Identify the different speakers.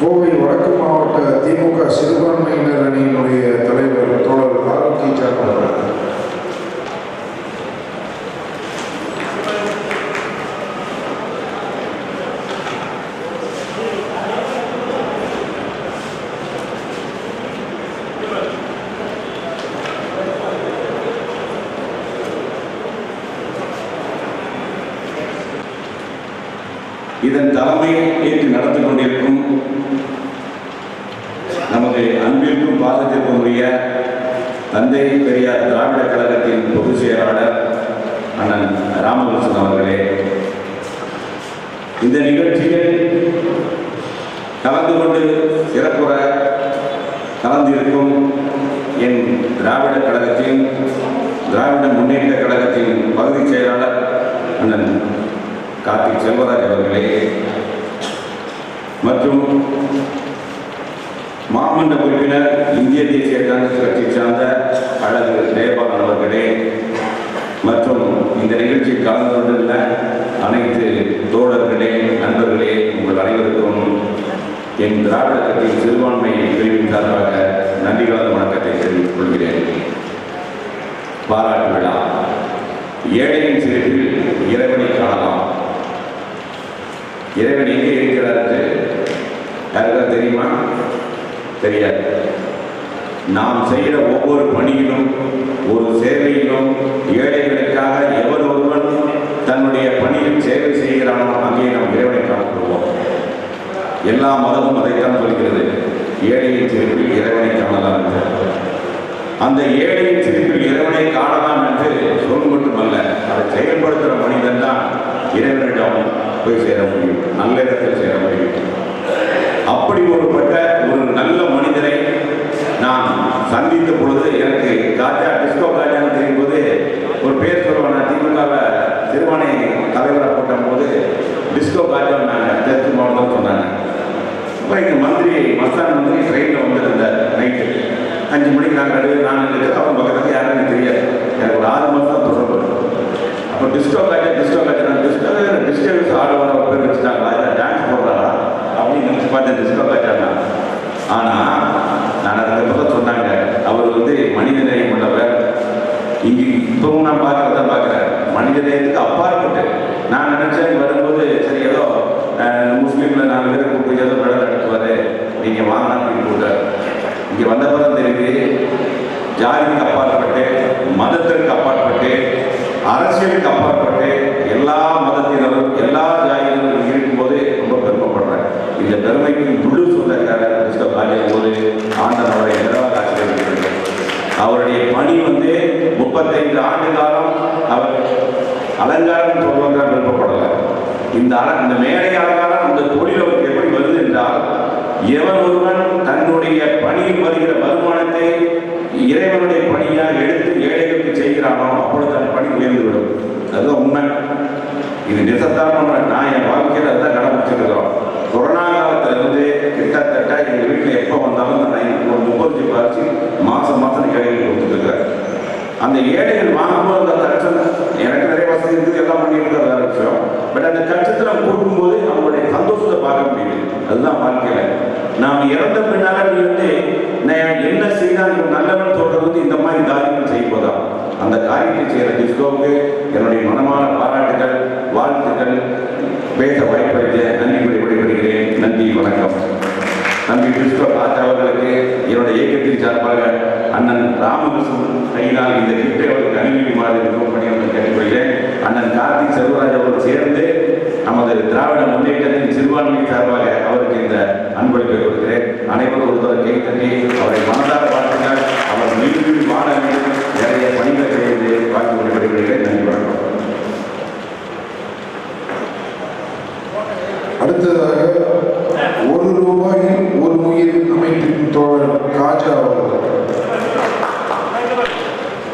Speaker 1: கோவை வடக்கு மாவட்ட திமுக சிறுபான்மையினர் அணியினுடைய தலைவர் தோழர் ஆரோக்கிய அவர்கள்.
Speaker 2: இதன் தலைமையை ஏற்று நடந்து கொண்டிருக்கும் நமது அன்பிற்கும் பாசத்திற்கும் உரிய தந்தை பெரியார் திராவிட கழகத்தின் பொதுச் செயலாளர் அண்ணன் ராமகிருஷ்ணன் அவர்களே, இந்த நிகழ்ச்சியில் கலந்து கொண்டு சிறப்புற கலந்திருக்கும் என் திராவிட கழகத்தின் திராவிட முன்னேற்ற கழகத்தின் பகுதி செயலாளர் அண்ணன் கார்த்திக் செல்வராஜ் அவர்களே மற்றும் மாமன்ற உறுப்பினர் இந்திய தேசிய காங்கிரஸ் கட்சியை சார்ந்த அழகு ஜெயபாலன் அவர்களே மற்றும் இந்த நிகழ்ச்சியில் கலந்து கொண்டுள்ள அனைத்து தோழர்களே, நண்பர்களே, உங்கள் அனைவருக்கும் என் திராவிட கட்சியின் சிறுபான்மை பிரிவின் சார்பாக நன்றி கலந்த வணக்கத்தை தெரிவித்துக் கொள்கிறேன். பாராட்டு விழா. ஏழையின் சிரிப்பில் இறைவனை காணலாம். இறைவன் எங்கே இருக்கிறார் என்று யாருக்கும் தெரியுமா? தெரியாது. நாம் செய்கிற ஒவ்வொரு பணியிலும் ஒரு சேவையிலும் ஏழைகளுக்காக எவர் ஒருவன் தன்னுடைய பணியில் சேவை செய்கிறானோ அங்கே நாம் இறைவனை காணப்படுவோம். எல்லா மதமும் அதைத்தான் சொல்கிறது, ஏழையின் சிரிப்பில் இறைவனை காணலாம் என்று. அந்த ஏழையின் சிரிப்பில் இறைவனை காணலாம் என்று சொல் மட்டுமல்ல, அதை செயல்படுத்துகிற மனிதன் தான் இறைவனிடம் போய் சேர முடியும், நல்ல இடத்தில் சேர முடியும். அப்படி ஒருபட்ட ஒரு நல்ல மனிதரை நான் சந்தித்த பொழுது எனக்கு காஜா டிஸ்கோ காஜான்னு தெரியும் போது ஒரு பேர் சொல்லுவாங்க. திமுகவை சிறுபான்மை தலைவராக போட்ட போது டிஸ்கோ காஜான்னு நாங்கள் தெற்கு மாவட்டம் சொன்னாங்க. அப்புறம் எங்கள் மந்திரி மஸ்தான் மந்திரி ட்ரெயினில் வந்துருந்தார். நைட்டு 5 மணிக்கு நாங்கள் இருக்கிறது. அவங்க பக்கத்துக்கு யாரும் எனக்கு தெரியாது. எனக்கு ஒரு 6 மாதம் தான் தொடர்பு. அப்போ டிஸ்கோ காஜா டிஸ்டர்பன்ஸ் ஆடுவார பேர் வச்சுட்டாங்களா, இல்லை டான்ஸ் போடுறாரா அப்படின்னு நினச்சி பார்த்தேன். டிஸ்கோ காஜானா. ஆனால் நான் அதை பக்கம் சொன்னாங்க, அவர் மனிதநேயம் உள்ளவர். இங்கே இப்பவும் நான் பார்க்கறதான் பார்க்குறேன், மனிதநேயத்துக்கு அப்பாற்பட்டு. நான் நினச்சேன் வரும்போது சரி ஏதோ முஸ்லீமில் 4 பேரை கூப்பிட்டு ஏதோ விட நடத்துவார், நீங்கள் வாங்க அப்படின்னு கூப்பிட்டார். இங்கே வந்தப்பறம் தெரியுது, ஜாதிக்கு அப்பாற்பட்டு, மதத்திற்கு அப்பாற்பட்டு, அரசியலுக்கு அப்பாற்பட்டு எல்லா மதத்தினரும் எல்லா ஜாதியினரும் இருக்கும்போது ரொம்ப பெருமைப்படுறேன். இந்த பெருமைக்கு முழு சொந்தக்காரர் போது ஆண்டவர் அவரை நிர்வாக அவருடைய பணி 35 ஆண்டு காலம் அவர் அலங்காரம் சொல்வதாக விருப்பப்படலை. இந்த மேடை அலங்காரம் அந்த தொழில் அவருக்கு எப்படி வருது என்றால், எவன் ஒருவன் தன்னுடைய பணியில் வருகிற வருமானத்தை இறைவனுடைய பணியாக எடுத்து ஏழைகளுக்கு செய்கிறானோ அப்பொழுது அந்த பணி உயர்ந்துவிடும். அதுதான் உண்மை. இது நிசத்தான நான் என் வாழ்க்கையில் அதுதான் கடைபிடிச்சிருக்கிறோம். கொரோனா காலத்திலிருந்து கிட்டத்தட்ட எங்கள் வீட்டில் எப்போ வந்தாலும் நான் ஒரு 30 பாய்ச்சி மாதம் ஏழைகள் கொடுத்துருக்கிறேன். அந்த ஏழைகள் வாங்கும்போது அந்த கஷ்டம் எனக்கு நிறைய வசதி இருக்குது, எல்லாம் பண்ணிட்டு வேற விஷயம். பட் அந்த கஷ்டத்தில் கொடுக்கும்போது அவங்களுடைய சந்தோஷத்தை பார்க்க முடியுது. அதுதான் வாழ்க்கையில். நாம் இறந்த பின்னால நான் என்ன செய்தால் நல்லவன் சொல்றது இந்த மாதிரி காரியங்கள் செய்வதுதான். அந்த காரியத்தை செய்கிற டிஸ்கோவுக்கு என்னுடைய மனமான பாராட்டுகள், வாழ்த்துக்கள். பேச வாய்ப்பளித்த நன்றி கூறி விடைபெறுகிறேன். நன்றி, வணக்கம். நன்றி டிஸ்கோ ராஜா அவர்களுக்கு என்னுடைய இயக்கத்தின் சார்பாக அண்ணன் ராமகிருஷ்ணன் கையினால் இந்த கிட்டை அவருக்கு அணிவிக்குமாறு பணியாளர்கள் கேட்டுக்கொள்கிறேன். அண்ணன் கார்த்திக் செல்வராஜ் அவர்கள் சேர்ந்து நமது திராவிட முன்னேற்றத்தின் சிறுபான்மை சார்பாக அவருக்கு இந்த அன்பளிப்பை கொடுக்கிறேன். அனைவரும் ஒருத்தர் கை தட்டி அவரை மனதார வாழ்த்துங்கள். அவர் மீண்டும் வாழ வேண்டும், நிறைய பணிகளை செய்து வாழ்த்து கொண்டு நன்றி, வணக்கம்.
Speaker 1: அடுத்ததாக 1 ரூபாயில் 1 உயிர் அமைப்பின் தோழர் காஜா அவர்கள்.